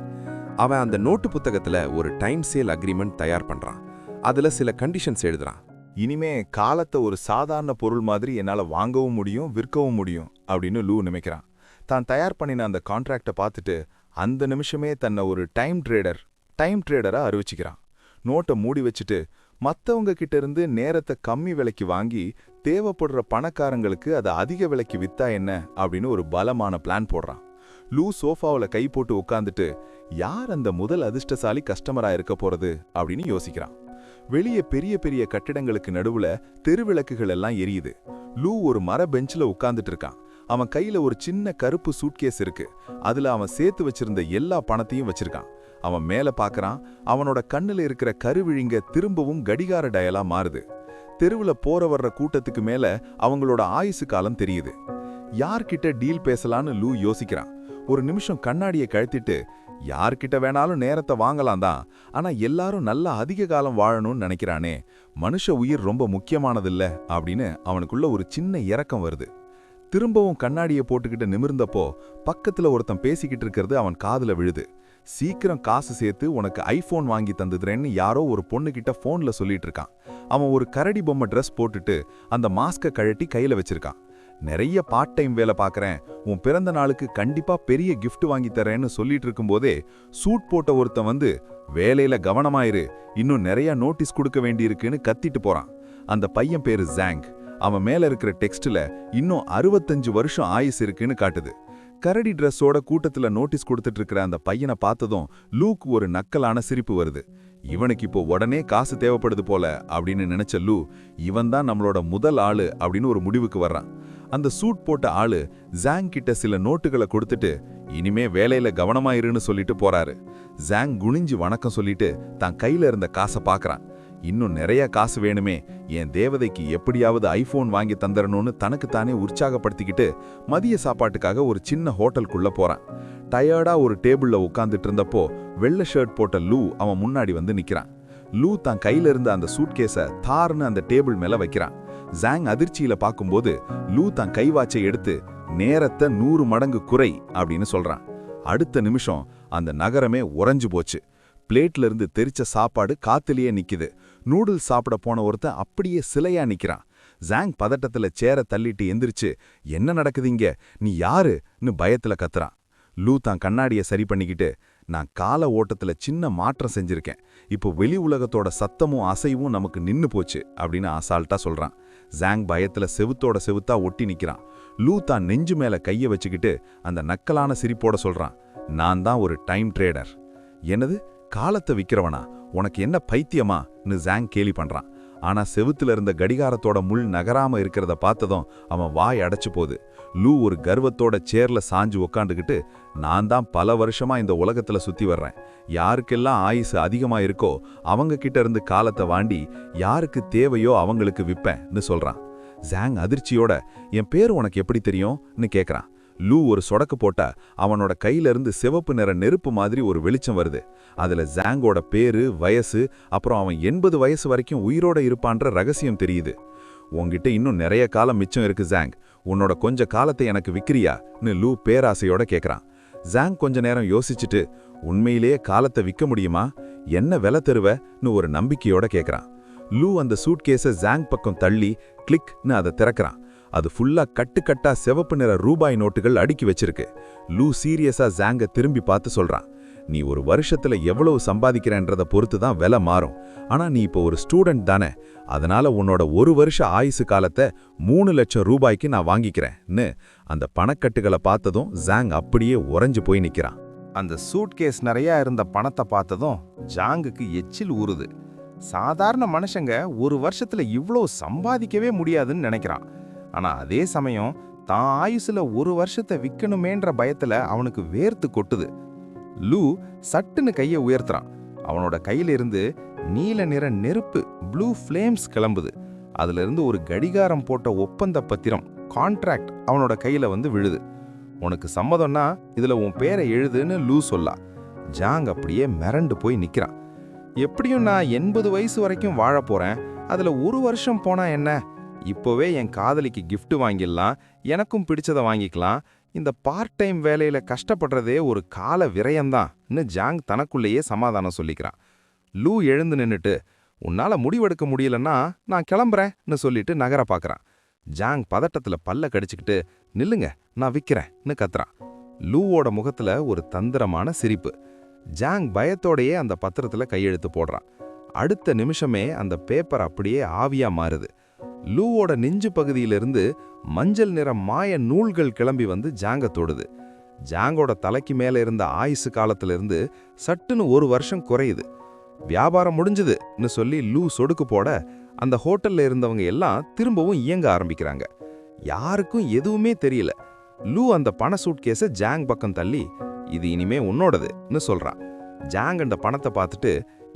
அவன் அந்த நோட்டு புத்தகத்துல ஒரு டைம் சேல் அக்ரிமெண்ட் தயார் பண்றான். அதுல சில கண்டிஷன்ஸ் எழுதுறான். இனிமே காலத்தை ஒரு சாதாரண பொருள் மாதிரி என்னால வாங்கவும் முடியும், விற்கவும் முடியும் அப்படின்னு லூ நினைக்கிறான். தான் தயார் பண்ணின அந்த கான்ட்ராக்டை பார்த்துட்டு அந்த நிமிஷமே தன்னை ஒரு டைம் ட்ரேடரா அறிவிச்சுக்கிறான். நோட்டை மூடி வச்சுட்டு மற்றவங்க கிட்ட இருந்து நேரத்தை கம்மி விலைக்கு வாங்கி தேவைப்படுற பணக்காரங்களுக்கு அதை அதிக விலைக்கு வித்தா என்ன அப்படின்னு ஒரு பலமான பிளான் போடுறான். லூ சோஃபாவில் கை போட்டு உட்காந்துட்டு, யார் அந்த முதல் அதிர்ஷ்டசாலி கஸ்டமரா இருக்க போறது அப்படின்னு யோசிக்கிறான். வெளியே பெரிய பெரிய கட்டிடங்களுக்கு நடுவுல தெருவிளக்குகள் எல்லாம் எரியுது. லூ ஒரு மர பெஞ்சில் உட்கார்ந்துட்டு இருக்கான். அவன் கையில ஒரு சின்ன கருப்பு சூட்கேஸ் இருக்கு. அதுல அவன் சேர்த்து வச்சிருந்த எல்லா பணத்தையும் வச்சிருக்கான். அவன் மேல பார்க்கறான். அவனோட கண்ணுல இருக்கிற கருவிழிங்க திரும்பவும் கடிகார டயலா மாறுது. தெருவுல போற வர்ற கூட்டத்துக்கு மேல அவங்களோட ஆயுசு காலம் தெரியுது. யார்கிட்ட டீல் பேசலான்னு லூ யோசிக்கிறான். ஒரு நிமிஷம் கண்ணாடியை கழத்திட்டு, யார்கிட்ட வேணாலும் நேரத்தை வாங்கலாம் தான், ஆனா எல்லாரும் நல்லா அதிக காலம் வாழணும்னு நினைக்கிறானே, மனுஷ உயிர் ரொம்ப முக்கியமானதில்ல அப்படின்னு அவனுக்குள்ள ஒரு சின்ன இரக்கம் வருது. திரும்பவும் கண்ணாடியை போட்டுக்கிட்டு நிமிர்ந்தப்போ பக்கத்துல ஒருத்தன் பேசிக்கிட்டு இருக்கிறது அவன் காதுல விழுது. சீக்கிரம் காசு சேர்த்து உனக்கு ஐபோன் வாங்கி தந்துடுறேன்னு யாரோ ஒரு பொண்ணுகிட்ட போன்ல சொல்லிட்டு இருக்கான். அவன் ஒரு கரடி பொம்மை ட்ரெஸ் போட்டுட்டு அந்த மாஸ்கை கழட்டி கையில வச்சிருக்கான். நிறைய பார்ட் டைம் வேலை பார்க்கறேன், உன் பிறந்த நாளுக்கு கண்டிப்பா பெரிய கிஃப்ட் வாங்கி தரேன்னு சொல்லிட்டு இருக்கும்போதே சூட் போட்ட ஒருத்தன் வந்து, வேலையில கவனமாயிரு, இன்னும் நிறைய நோட்டீஸ் கொடுக்க வேண்டியிருக்குன்னு கத்திட்டு போறான். அந்த பையன் பேரு ஜாங். அவன் மேல இருக்கிற டெக்ஸ்ட்ல இன்னும் 65 வருஷம் ஆயுசு இருக்குன்னு காட்டுது. கரடி ட்ரெஸ்ஸோட கூட்டத்துல நோட்டீஸ் கொடுத்துட்டு இருக்கிற அந்த பையனை பார்த்ததும் லூக்கு ஒரு நக்கலான சிரிப்பு வருது. இவனுக்கு இப்போ உடனே காசு தேவைப்படுது போல அப்படின்னு நினைச்ச லூ, இவன் தான் நம்மளோட முதல் ஆளு அப்படின்னு ஒரு முடிவுக்கு வர்றான். அந்த சூட் போட்ட ஆளு ஜாங் கிட்ட சில நோட்டுகளை கொடுத்துட்டு, இனிமே வேலையில கவனமாயிருன்னு சொல்லிட்டு போறாரு. ஜாங் குனிஞ்சு வணக்கம் சொல்லிட்டு தான் கையில இருந்த காசை பார்க்கறான். இன்னும் நிறைய காசு வேணுமே, என் தேவதைக்கு எப்படியாவது ஐபோன் வாங்கி தந்துடணும்னு தனக்குத்தானே உற்சாகப்படுத்திக்கிட்டு மதிய சாப்பாட்டுக்காக ஒரு சின்ன ஹோட்டலுக்குள்ள போறான். டயர்டா ஒரு டேபிள்ல உட்காந்துட்டு இருந்தப்போ வெள்ளை ஷர்ட் போட்ட லூ அவன் முன்னாடி வந்து நிக்கிறான். லூ தான் கையில இருந்த அந்த சூட்கேஸை தார்னு அந்த டேபிள் மேல வைக்கிறான். ஜாங் அதிர்ச்சியில பார்க்கும்போது லூ தான் கைவாச்சை எடுத்து, நேரத்தை 100 மடங்கு குறை அப்படின்னு சொல்றான். அடுத்த நிமிஷம் அந்த நகரமே உறைஞ்சு போச்சு. பிளேட்ல இருந்து தெரிச்ச சாப்பாடு காத்துலயே நிக்குது. நூடுல்ஸ் சாப்பிட போன ஒருத்தன் அப்படியே சிலையா நிக்கிறான். ஜாங் பதட்டத்துல சேர தள்ளிட்டு எந்திரிச்சு, என்ன நடக்குதுங்க, நீ யாருன்னு பயத்துல கத்துறான். லூ தான் கண்ணாடியை சரி பண்ணிக்கிட்டு, நான் கால ஓட்டத்துல சின்ன மாற்றம் செஞ்சிருக்கேன், இப்போ வெளி உலகத்தோட சத்தமும் அசைவும் நமக்கு நின்னு போச்சு அப்படின்னு அசால்ட்டா சொல்றான். ஜாங் பயத்துல செவுத்தோட செவுத்தா ஒட்டி நிக்கிறான். லூ தான் நெஞ்சு மேல கைய வச்சுக்கிட்டு அந்த நக்கலான சிரிப்போட சொல்றான், நான் தான் ஒரு டைம் ட்ரேடர். என்னது, காலத்தை விக்கிறவனா, உனக்கு என்ன பைத்தியமான்னு ஜாங் கேலி பண்றான். ஆனா செவுத்துல இருந்த கடிகாரத்தோட முள் நகராம இருக்கிறத பார்த்ததும் அவன் வாய் அடைச்சு போகுது. லூ ஒரு கர்வத்தோட சேர்ல சாஞ்சு உக்காண்டுகிட்டு, நான் தான் பல வருஷமா இந்த உலகத்துல சுத்தி வர்றேன், யாருக்கெல்லாம் ஆயுசு அதிகமா இருக்கோ அவங்க கிட்ட இருந்து காலத்தை வாண்டி யாருக்கு தேவையோ அவங்களுக்கு விப்பேன்னு சொல்றான். ஜாங் அதிர்ச்சியோட, என் பேர் உனக்கு எப்படி தெரியும்னு கேக்குறான். லூ ஒரு சொடக்கு போட்டா அவனோட கையில இருந்து சிவப்பு நிற நெருப்பு மாதிரி ஒரு வெளிச்சம் வருது. அதுல ஜாங்கோட பேரு, வயசு, அப்புறம் அவன் 80 வயசு வரைக்கும் உயிரோட இருப்பான்ற ரகசியம் தெரியுது. உன்கிட்ட இன்னும் நிறைய காலம் மிச்சம் இருக்கு ஜாங், உன்னோட கொஞ்ச காலத்தை எனக்கு விக்கிறியான்னு லூ பேராசையோட கேக்குறான். ஜாங் கொஞ்ச நேரம் யோசிச்சுட்டு, உண்மையிலேயே காலத்தை விற்க முடியுமா, என்ன விலை தருவன்னு ஒரு நம்பிக்கையோட கேக்குறான். லூ அந்த சூட்கேஸை ஜாங் பக்கம் தள்ளி கிளிக்னு அதை திறக்கிறான். அது ஃபுல்லா கட்டுக்கட்டா சிவப்பு நிற ரூபாய் நோட்டுகள் அடுக்கி வச்சிருக்கு. லூ சீரியஸா ஜாங்க திரும்பி பார்த்து சொல்றான், நீ ஒரு வருஷத்துல எவ்வளவு சம்பாதிக்கிறன்றத பொறுத்து தான் விலை மாறும், ஆனா நீ இப்போ ஒரு ஸ்டூடெண்ட் தானே, அதனால உன்னோட ஒரு வருஷ ஆயுசு காலத்தை 3 லட்சம் ரூபாய்க்கு நான் வாங்கிக்கிறேன்னு அந்த பணக்கட்டுகளை பார்த்ததும் ஜாங் அப்படியே உறைஞ்சு போய் நிக்கிறான். அந்த சூட்கேஸ் நிறைய இருந்த பணத்தை பார்த்ததும் ஜாங்குக்கு எச்சில் ஊறுது. சாதாரண மனுஷங்க ஒரு வருஷத்துல இவ்ளோ சம்பாதிக்கவே முடியாதுன்னு நினைக்கிறான். ஆனா அதே சமயம் தான் ஆயுசுல ஒரு வருஷத்தை விற்கணுமேன்ற பயத்துல அவனுக்கு வேர்த்து கொட்டுது. லூ சட்டுன்னு கையை உயர்த்துறான். அவனோட கையில இருந்து நீல நிற நெருப்பு, ப்ளூ ஃப்ளேம்ஸ் கிளம்புது. அதுல இருந்து ஒரு கடிகாரம் போட்ட ஒப்பந்த பத்திரம், கான்ட்ராக்ட் அவனோட கையில வந்து விழுது. உனக்கு சம்மதம்னா இதுல உன் பேரை எழுதுன்னு லூ சொல்லா. ஜாங் அப்படியே மிரண்டு போய் நிக்கிறான். எப்படியும் நான் 80 வயசு வரைக்கும் வாழ போறேன், அதுல ஒரு வருஷம் போனா என்ன, இப்போவே என் காதலிக்கு கிஃப்ட் வாங்கிடலாம், எனக்கும் பிடிச்சதை வாங்கிக்கலாம், இந்த பார்ட் டைம் வேலையில கஷ்டப்படுறதே ஒரு கால விரயம்தான்னு ஜாங் தனக்குள்ளேயே சமாதானம் சொல்லிக்கிறான். லூ எழுந்து நின்னுட்டு, உன்னால முடிவெடுக்க முடியலன்னா நான் கிளம்புறேன்னு சொல்லிட்டு நகர பார்க்கறான். ஜாங் பதட்டத்துல பல்ல கடிச்சுக்கிட்டு, நில்லுங்க நான் விக்கிறேன்னு கத்துறான். லூவோட முகத்துல ஒரு தந்திரமான சிரிப்பு. ஜாங் பயத்தோடையே அந்த பத்திரத்துல கையெழுத்து போடுறான். அடுத்த நிமிஷமே அந்த பேப்பர் அப்படியே ஆவியா மாறுது. லூவோட நெஞ்சு பகுதியிலிருந்து மஞ்சள் நிற மாய நூல்கள் கிளம்பி வந்து ஜாங்க தொடுது. ஜாங்கோட தலைக்கு மேல இருந்த ஆயுசு காலத்திலிருந்து சட்டுன்னு ஒரு வருஷம் குறையுது. வியாபாரம் முடிஞ்சுதுன்னு சொல்லி லூ சொடுக்கு போட அந்த ஹோட்டல்ல இருந்தவங்க எல்லாம் திரும்பவும் இயங்க ஆரம்பிக்கிறாங்க. யாருக்கும் எதுவுமே தெரியல. லூ அந்த பண சூட்கேஸை ஜாங் பக்கம் தள்ளி, இது இனிமே உன்னோடதுன்னு சொல்றான். ஜாங் அந்த பணத்தை பார்த்துட்டு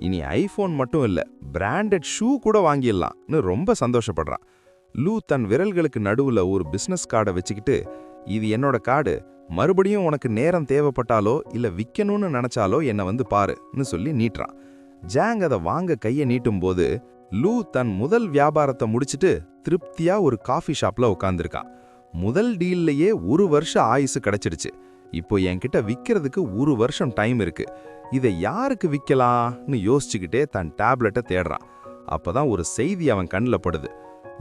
இனி ஐஃபோன் மட்டும் இல்ல பிராண்டட் ஷூ கூட வாங்கிடலாம்னு ரொம்ப சந்தோஷப்படுறான். லூ தன் விரல்களுக்கு நடுவுல ஒரு பிசினஸ் கார்டை வச்சுக்கிட்டு, இது என்னோட கார்டு, மறுபடியும் உனக்கு நேரம் தேவைப்பட்டாலோ இல்ல விற்கணும்னு நினைச்சாலோ என்னை வந்து பாருன்னு சொல்லி நீட்டுறான். ஜாங் அதை வாங்க கையை நீட்டும் போது லூ தன் முதல் வியாபாரத்தை முடிச்சிட்டு திருப்தியா ஒரு காஃபி ஷாப்ல உட்காந்துருக்கான். முதல் டீல்லையே 1 வருஷம் ஆயுசு கிடைச்சிடுச்சு. இப்போ என்கிட்ட விற்கிறதுக்கு 1 வருஷம் டைம் இருக்கு. இதை யாருக்கு விற்கலாம்னு யோசிச்சுக்கிட்டே தன் டேப்லெட்டை தேடுறான். அப்பதான் ஒரு செய்தி அவன் கண்ணில் படுது.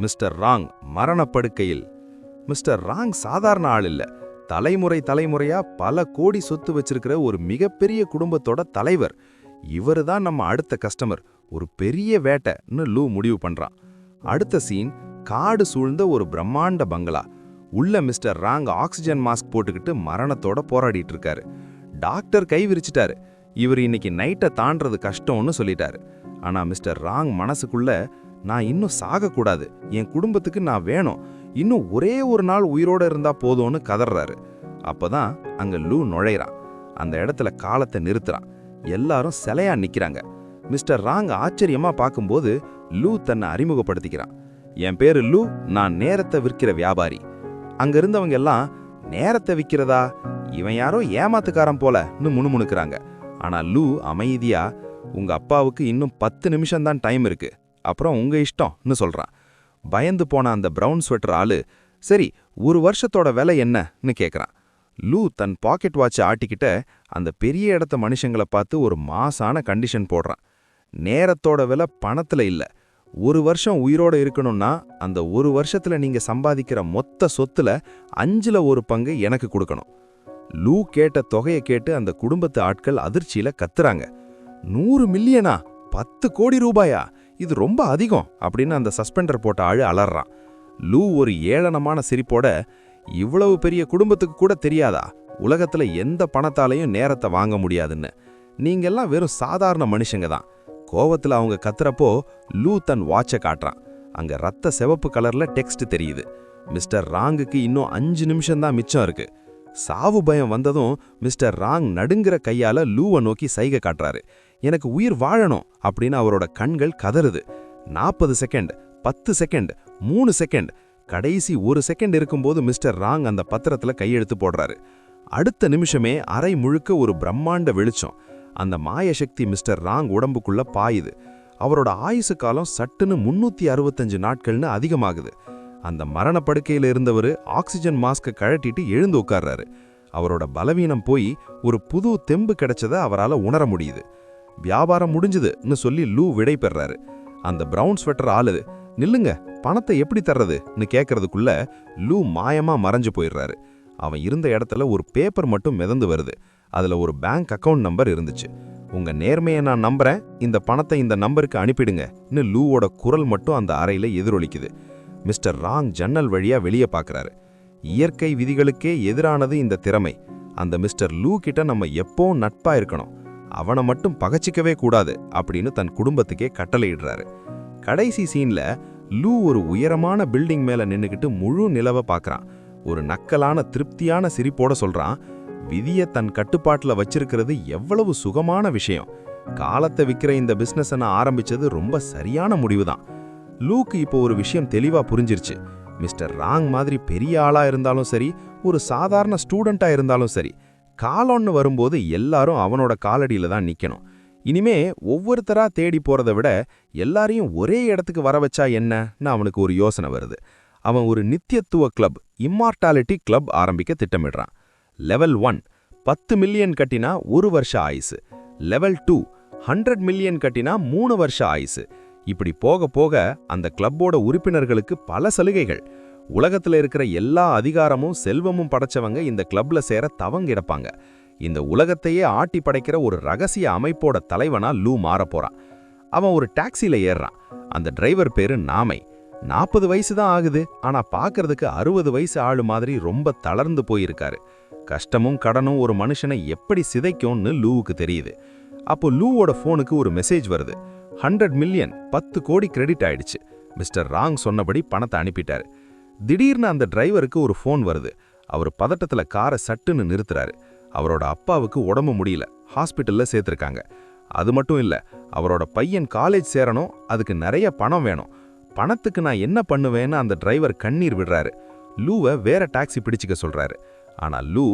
மிஸ்டர் ராங் மரணப்படுக்கையில். மிஸ்டர் ராங் சாதாரண ஆள் இல்ல. தலைமுறையா பல கோடி சொத்து வச்சிருக்கிற ஒரு மிகப்பெரிய குடும்பத்தோட தலைவர். இவரு தான் நம்ம அடுத்த கஸ்டமர். ஒரு பெரிய வேட்டைன்னு லூ முடிவு பண்றான். அடுத்த சீன் காடு சூழ்ந்த ஒரு பிரம்மாண்ட பங்களா. உள்ள மிஸ்டர் ராங் ஆக்சிஜன் மாஸ்க் போட்டுக்கிட்டு மரணத்தோட போராடிட்டு இருக்காரு. டாக்டர் கை விரிச்சிட்டாரு. இவர் இன்னைக்கு நைட்டை தாண்டறது கஷ்டம்னு சொல்லிட்டாரு. ஆனா மிஸ்டர் ராங் மனசுக்குள்ள, நான் இன்னும் சாகக்கூடாது, என் குடும்பத்துக்கு நான் வேணும், இன்னும் ஒரே ஒரு நாள் உயிரோட இருந்தா போதும்னு கதறாரு. அப்பதான் அங்க லூ நுழைறான். அந்த இடத்துல காலத்தை நிறுத்துறான். எல்லாரும் சிலையா நிக்கிறாங்க. மிஸ்டர் ராங் ஆச்சரியமா பார்க்கும்போது லூ தன்னை அறிமுகப்படுத்திக்கிறான். என் பேரு லூ, நான் நேரத்தை விற்கிற வியாபாரி. அங்க இருந்தவங்க எல்லாம், நேரத்தை விற்கிறதா, இவன் யாரோ ஏமாத்துக்காரன் போலன்னு முணுமுணுக்கிறாங்க. ஆனா லூ அமைதியா, உங்க அப்பாவுக்கு இன்னும் 10 நிமிஷம்தான் டைம் இருக்கு, அப்புறம் உங்க இஷ்டம்னு சொல்றான். பயந்து போன அந்த பிரவுன் ஸ்வெட்டர் ஆளு, சரி 1 வருஷத்தோட விலை என்னன்னு கேட்குறான். லூ தன் பாக்கெட் வாட்சை ஆட்டிக்கிட்ட அந்த பெரிய இடத்த மனுஷங்களை பார்த்து ஒரு மாசான கண்டிஷன் போடுறான். நேரத்தோட விலை பணத்துல இல்ல, 1 வருஷம் உயிரோட இருக்கணும்னா அந்த 1 வருஷத்துல நீங்க சம்பாதிக்கிற மொத்த சொத்துல 5ல் 1 பங்கு எனக்கு கொடுக்கணும். லூ கேட்ட தொகையை கேட்டு அந்த குடும்பத்து ஆட்கள் அதிர்ச்சியில கத்துறாங்க. 100 மில்லியனா, 10 கோடி ரூபாயா, இது ரொம்ப அதிகம் அப்படின்னு அந்த சஸ்பெண்டர் போட்ட ஆளு அலறான். லூ ஒரு ஏளனமான சிரிப்போட, இவ்வளவு பெரிய குடும்பத்துக்கு கூட தெரியாதா உலகத்துல எந்த பணத்தாலையும் நேரத்தை வாங்க முடியாதுன்னு? நீங்கெல்லாம் வெறும் சாதாரண மனுஷங்க தான். கோவத்துல அவங்க கத்துறப்போ லூ தன் வாட்சை காட்டுறான். அங்க ரத்த சிவப்பு கலர்ல டெக்ஸ்ட் தெரியுது. மிஸ்டர் ராங்குக்கு இன்னும் 5 நிமிஷம்தான் மிச்சம் இருக்கு. சாவு பயம் வந்ததும் மிஸ்டர் ராங் நடுங்கிற கையால லூவை நோக்கி சைகை காட்டுறாரு. எனக்கு உயிர் வாழணும் அப்படின்னு அவரோட கண்கள் கதறுது. 40 செகண்ட், 10 செகண்ட், 3 செகண்ட், கடைசி 1 செகண்ட் இருக்கும்போது மிஸ்டர் ராங் அந்த பத்திரத்துல கையெழுத்து போடுறாரு. அடுத்த நிமிஷமே அறை முழுக்க ஒரு பிரம்மாண்ட வெளிச்சம். அந்த மாயசக்தி மிஸ்டர் ராங் உடம்புக்குள்ள பாயுது. அவரோட ஆயுசு காலம் சட்டுன்னு 365 நாட்கள்னு அதிகமாகுது. அந்த மரணப்படுக்கையில இருந்தவர் ஆக்சிஜன் மாஸ்கை கழட்டிட்டு எழுந்து உட்கார்றாரு. அவரோட பலவீனம் போய் ஒரு புது தெம்பு கிடைச்சதை அவரால் உணர முடியுது. வியாபாரம் முடிஞ்சுதுன்னு சொல்லி லூ விடை பெறாரு. அந்த பிரவுன் ஸ்வெட்டர் ஆளு, நில்லுங்க, பணத்தை எப்படி தர்றதுன்னு கேட்கறதுக்குள்ள லூ மாயமா மறைஞ்சு போயிடுறாரு. அவன் இருந்த இடத்துல ஒரு பேப்பர் மட்டும் மிதந்து வருது. அதுல ஒரு பேங்க் அக்கவுண்ட் நம்பர் இருந்துச்சு. உங்க நேர்மையை நான் நம்புறேன், இந்த பணத்தை இந்த நம்பருக்கு அனுப்பிடுங்கன்னு லூவோட குரல் மட்டும் அந்த அறையில எதிரொலிக்குது. மிஸ்டர் ராங் ஜன்னல் வழியா வெளியே பார்க்கறாரு. இயற்கை விதிகளுக்கே எதிரானது இந்த திறமை. அந்த மிஸ்டர் லூ கிட்ட நம்ம எப்பவும் நட்பா இருக்கணும், அவனை மட்டும் பகச்சிக்கவே கூடாது அப்படின்னு தன் குடும்பத்துக்கே கட்டளையிடுறாரு. கடைசி சீன்ல லூ ஒரு உயரமான பில்டிங் மேல நின்னுக்கிட்டு முழு நிலவை பார்க்கறான். ஒரு நக்கலான திருப்தியான சிரிப்போட சொல்றான், விதியை தன் கட்டுப்பாட்டுல வச்சிருக்கிறது எவ்வளவு சுகமான விஷயம். காலத்தை விற்கிற இந்த பிசினஸ் நான் ஆரம்பிச்சது ரொம்ப சரியான முடிவுதான். லூக்கு இப்போ ஒரு விஷயம் தெளிவா புரிஞ்சிருச்சு. மிஸ்டர் ராங் மாதிரி பெரிய ஆளா இருந்தாலும் சரி, ஒரு சாதாரண ஸ்டூடெண்டா இருந்தாலும் சரி, காலம்னு வரும்போது எல்லாரும் அவனோட காலடியில தான் நிக்கணும். இனிமே ஒவ்வொருத்தரா தேடி போறதை விட எல்லாரையும் ஒரே இடத்துக்கு வர வச்சா என்னன்னு அவனுக்கு ஒரு யோசனை வருது. அவன் ஒரு நித்தியத்துவ கிளப், இம்மார்டாலிட்டி கிளப் ஆரம்பிக்க திட்டமிடுறான். லெவல் 1 10 மில்லியன் கட்டினா 1 வருஷ ஆயுசு. லெவல் 2 100 மில்லியன் கட்டினா 3 வருஷ ஆயுசு. இப்படி போக போக அந்த கிளப்போட உறுப்பினர்களுக்கு பல சலுகைகள். உலகத்துல இருக்கிற எல்லா அதிகாரமும் செல்வமும் படைச்சவங்க இந்த கிளப்ல சேர தவங்கிடப்பாங்க. இந்த உலகத்தையே ஆட்டி படைக்கிற ஒரு ரகசிய அமைப்போட தலைவனா லூ மாறப்போறான். அவன் ஒரு டாக்ஸில ஏறுறான். அந்த டிரைவர் பேரு நாமை. 40 வயசு தான் ஆகுது, ஆனா பார்க்கறதுக்கு 60 வயசு ஆளு மாதிரி ரொம்ப தளர்ந்து போயிருக்காரு. கஷ்டமும் கடனும் ஒரு மனுஷனை எப்படி சிதைக்கும்னு லூவுக்கு தெரியுது. அப்போ லூவோட போனுக்கு ஒரு மெசேஜ் வருது. 100 மில்லியன் 10 கோடி கிரெடிட் ஆயிடுச்சு. மிஸ்டர் ராங் சொன்னபடி பணத்தை அனுப்பிட்டாரு. திடீர்னு அந்த டிரைவருக்கு ஒரு ஃபோன் வருது. அவர் பதட்டத்துல காரை சட்டுன்னு நிறுத்துறாரு. அவரோட அப்பாவுக்கு உடம்பு முடியல, ஹாஸ்பிட்டல்ல சேர்த்திருக்காங்க. அது மட்டும் இல்ல, அவரோட பையன் காலேஜ் சேரணும், அதுக்கு நிறைய பணம் வேணும். பணத்துக்கு நான் என்ன பண்ணுவேன்னு அந்த டிரைவர் கண்ணீர் விடுறாரு. லூவை வேற டாக்ஸி பிடிச்சிக்க சொல்றாரு. ஆனா லூ,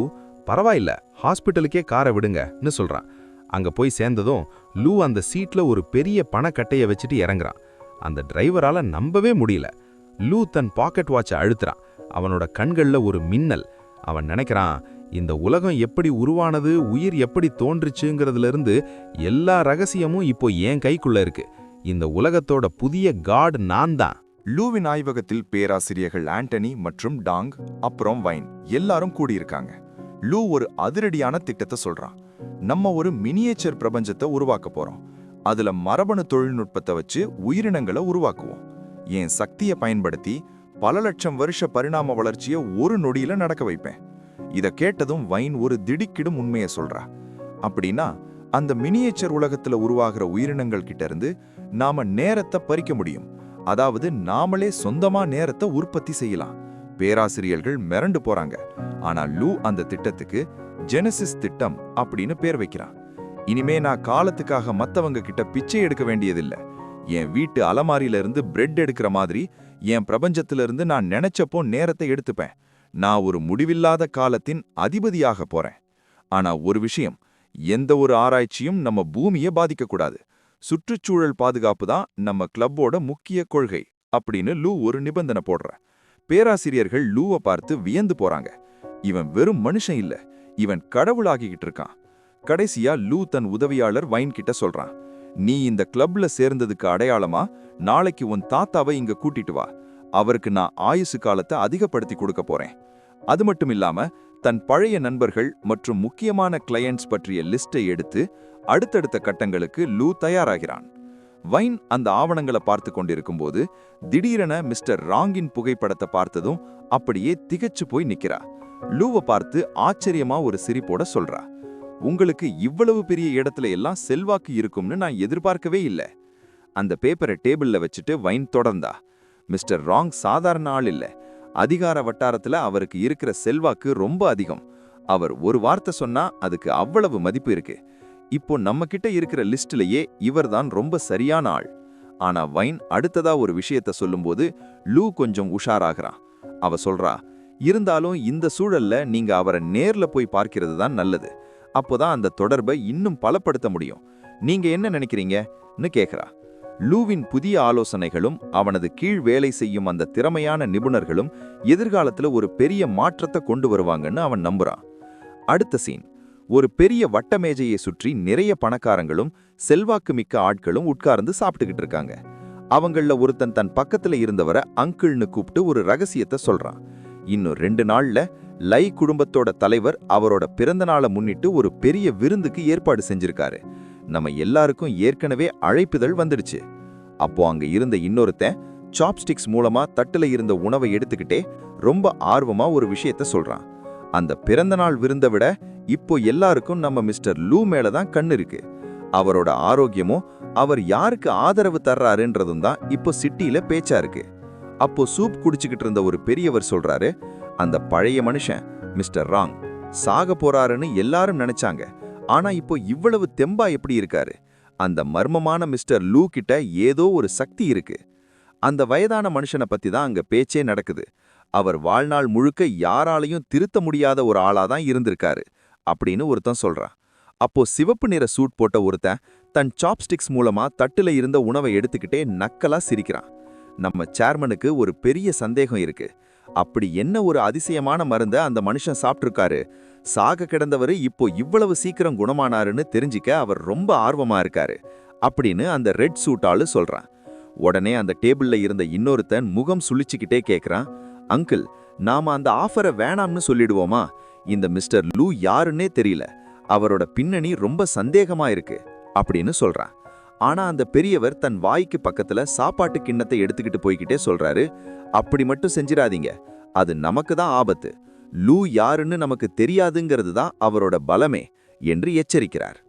பரவாயில்ல, ஹாஸ்பிட்டலுக்கே காரை விடுங்கன்னு சொல்றான். அங்க போய் சேர்ந்ததும் லூ அந்த சீட்ல ஒரு பெரிய பணக்கட்டைய வச்சுட்டு இறங்குறான். அந்த டிரைவரால நம்பவே முடியல. லூ தன் பாக்கெட் வாட்சை அழுத்துறான். அவனோட கண்கள்ல ஒரு மின்னல். அவன் நினைக்கிறான், இந்த உலகம் எப்படி உருவானது, உயிர் எப்படி தோன்றுச்சுங்கிறதுல இருந்து எல்லா ரகசியமும் இப்போ என் கைக்குள்ள இருக்கு. இந்த உலகத்தோட புதிய காட் நான் தான். லூவின் ஆய்வகத்தில் பேராசிரியர்கள் ஆண்டனி மற்றும் டாங் அப்புறம் வைன் எல்லாரும் கூடியிருக்காங்க. லூ ஒரு அதிரடியான திட்டத்தை சொல்றான். நம்ம ஒரு மினியேச்சர் பிரபஞ்சத்தை உருவாக்க போறோம். அதுல மரபணு தொழில்நுட்பத்தை வச்சு உயிரினங்களை உருவாக்குவோம். என் சக்தியை பயன்படுத்தி பல லட்சம் வருஷ பரிணாம வளர்ச்சியை ஒரு நொடியில நடக்க வைப்பேன். இத கேட்டதும் வைன் ஒரு திடுக்கிடும் உண்மையை சொல்றா. அப்படின்னா அந்த மினியேச்சர் உலகத்துல உருவாகிற உயிரினங்கள் கிட்ட இருந்து நாம நேரத்தை பறிக்க முடியும். அதாவது நாமளே சொந்தமா நேரத்தை உற்பத்தி செய்யலாம். பேராசிரியர்கள் மிரண்டு போறாங்க. ஆனா லூ அந்த திட்டத்துக்கு ஜெனசிஸ் திட்டம் அப்படின்னு பேர் வைக்கிறான். இனிமே நான் காலத்துக்காக மத்தவங்க கிட்ட பிச்சை எடுக்க வேண்டியதில்லை. என் வீட்டு அலமாரியில இருந்து பிரெட் எடுக்கிற மாதிரி என் பிரபஞ்சத்தில இருந்து நான் நினைச்சப்போ நேரத்தை எடுத்துப்பேன். நான் ஒரு முடிவில்லாத காலத்தின் அதிபதியாக போறேன். ஆனா ஒரு விஷயம், எந்த ஒரு ஆராய்ச்சியும் நம்ம பூமியை பாதிக்கக்கூடாது. சுற்றுச்சூழல் பாதுகாப்பு தான் நம்ம கிளப்போட முக்கிய கொள்கை அப்படின்னு லூ ஒரு நிபந்தனை போடுற. பேராசிரியர்கள் லூவை பார்த்து வியந்து போறாங்க. இவன் வெறும் மனுஷன் இல்ல, இவன் கடவுளாகிக்கிட்டு இருக்கான். கடைசியா லூ தன் உதவியாளர் வைன் கிட்ட சொல்றான், நீ இந்த கிளப்ல சேர்ந்ததுக்கு அடையாளமா நாளைக்கு உன் தாத்தாவை இங்க கூட்டிட்டு வா. அவருக்கு நான் ஆயுசு காலத்தை அதிகப்படுத்தி கொடுக்க போறேன். அது மட்டும் இல்லாம தன் பழைய நண்பர்கள் மற்றும் முக்கியமான கிளையண்ட்ஸ் பற்றிய லிஸ்டை எடுத்து அடுத்தடுத்த கட்டங்களுக்கு லூ தயாராகிறான். வைன் அந்த ஆவணங்களை பார்த்து கொண்டிருக்கும்போது திடீரென மிஸ்டர் ராங்கின் புகைப்படத்தை பார்த்ததும் அப்படியே திகைச்சு போய் நிக்கிறா. லூவை பார்த்து ஆச்சரியமா ஒரு சிரிப்போட சொல்றா, உங்களுக்கு இவ்வளவு பெரிய இடத்துல எல்லாம் செல்வாக்கு இருக்கும்னு நான் எதிர்பார்க்கவே இல்லை. அந்த பேப்பரை டேபிள்ல வச்சுட்டு வைன் தொடர்ந்தா, மிஸ்டர் ராங் சாதாரண ஆள் இல்ல. அதிகார வட்டாரத்துல அவருக்கு இருக்கிற செல்வாக்கு ரொம்ப அதிகம். அவர் ஒரு வார்த்தை சொன்னா அதுக்கு அவ்வளவு மதிப்பு இருக்கு. இப்போ நம்ம கிட்ட இருக்கிற லிஸ்ட்லயே இவர்தான் ரொம்ப சரியான ஆள். ஆனா வைன் அடுத்ததா ஒரு விஷயத்த சொல்லும்போது லூ கொஞ்சம் உஷாராகிறான். அவ சொல்றா, இருந்தாலும் இந்த சூழல்ல நீங்க அவரை நேர்ல போய் பார்க்கிறது தான் நல்லது. அப்போதான் அந்த தொடர்பை இன்னும் பலப்படுத்த முடியும். நீங்க என்ன நினைக்கிறீங்கன்னு கேக்குறா. லூவின் புதிய ஆலோசனைகளும் அவனது கீழ் வேலை செய்யும் அந்த திறமையான நிபுணர்களும் எதிர்காலத்துல ஒரு பெரிய மாற்றத்தை கொண்டு வருவாங்கன்னு அவன் நம்புறான். அடுத்த சீன், ஒரு பெரிய வட்ட மேஜையை சுற்றி நிறைய பணக்காரங்களும் செல்வாக்கு மிக்க ஆட்களும் உட்கார்ந்து சாப்பிட்டுக்கிட்டு இருக்காங்க. அவங்கள ஒருத்தன் தன் பக்கத்துல இருந்தவரை அங்கிள்னு கூப்பிட்டு ஒரு ரகசியத்தை சொல்றான். இன்னும் 2 நாள்ல லை குடும்பத்தோட தலைவர் அவரோட பிறந்த நாளை முன்னிட்டு ஒரு பெரிய விருந்துக்கு ஏற்பாடு செஞ்சிருக்காரு. நம்ம எல்லாருக்கும் ஏற்கனவே அழைப்புதல் வந்துடுச்சு. அப்போ அங்க இருந்த இன்னொருத்தன் சாப்ஸ்டிக்ஸ் மூலமா தட்டுல இருந்த உணவை எடுத்துக்கிட்டே ரொம்ப ஆர்வமா ஒரு விஷயத்த சொல்றான். அந்த பிறந்த நாள் விருந்தை விட இப்போ எல்லாருக்கும் நம்ம மிஸ்டர் லூ மேலதான் கண்ணு இருக்கு. அவரோட ஆரோக்கியமும் அவர் யாருக்கு ஆதரவு தர்றாருன்றதும் தான் இப்போ சிட்டியில பேச்சா இருக்கு. அப்போ சூப் குடிச்சுக்கிட்டு இருந்த ஒரு பெரியவர் சொல்றாரு, அந்த பழைய மனுஷன் மிஸ்டர் ராங் சாக போறாருன்னு எல்லாரும் நினைச்சாங்க. ஆனா இப்போ இவ்வளவு தெம்பா எப்படி இருக்காரு? அந்த மர்மமான மிஸ்டர் லூ கிட்ட ஏதோ ஒரு சக்தி இருக்கு. அந்த வயதான மனுஷனை பத்தி தான் அங்க பேச்சே நடக்குது. அவர் வாழ்நாள் முழுக்க யாராலையும் திருத்த முடியாத ஒரு ஆளாதான் இருந்திருக்காரு அப்படின்னு ஒருத்தன் சொல்றான். அப்போ சிவப்பு நிற சூட் போட்ட ஒருத்தன் தன் சாப்ஸ்டிக்ஸ் மூலமா தட்டுல இருந்த உணவை எடுத்துக்கிட்டே நக்கலா சிரிக்கிறான். நம்ம சேர்மனுக்கு ஒரு பெரிய சந்தேகம் இருக்கு. அப்படி என்ன ஒரு அதிசயமான மருந்த அந்த மனுஷன் சாப்பிட்டிருக்காரு? சாக கிடந்தவரு இப்போ இவ்வளவு சீக்கிரம் குணமானாருன்னு தெரிஞ்சிக்க அவர் ரொம்ப ஆர்வமா இருக்காரு அப்படின்னு அந்த ரெட் சூட் ஆளு சொல்றான். உடனே அந்த டேபிள்ல இருந்த இன்னொருத்தன் முகம் சுளிச்சுக்கிட்டே கேக்குறான், அங்கிள், நாம அந்த ஆஃபரை வேணாம்னு சொல்லிடுவோமா? இந்த மிஸ்டர் லூ யாருன்னே தெரியல, அவரோட பின்னணி ரொம்ப சந்தேகமா இருக்கு அப்படின்னு சொல்றான். ஆனா அந்த பெரியவர் தன் வாய்க்கு பக்கத்துல சாப்பாட்டு கிண்ணத்தை எடுத்துக்கிட்டு போய்கிட்டே சொல்றாரு, அப்படி மட்டும் செஞ்சிடாதீங்க, அது நமக்கு தான் ஆபத்து. லூ யாருன்னு நமக்கு தெரியாதுங்கிறது தான் அவரோட பலமே என்று எச்சரிக்கிறார்.